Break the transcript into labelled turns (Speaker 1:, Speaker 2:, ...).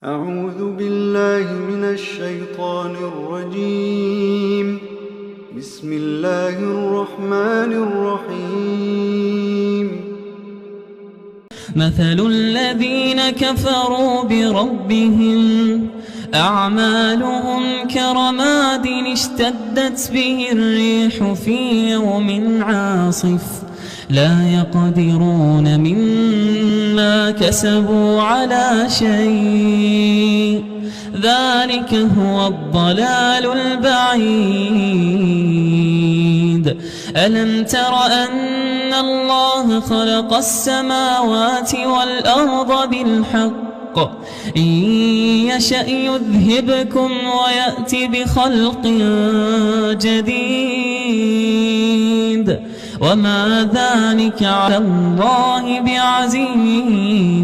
Speaker 1: أعوذ بالله من الشيطان الرجيم. بسم الله الرحمن الرحيم.
Speaker 2: مثل الذين كفروا بربهم أعمالهم كرماد اشتدت به الريح في يوم عاصف لا يقدرون مما كسبوا على شيء ذلك هو الضلال البعيد. ألم تر أن الله خلق السماوات والأرض بالحق إن يشأ يذهبكم ويأتي بخلق جديد وما ذلك على الله بعزيز.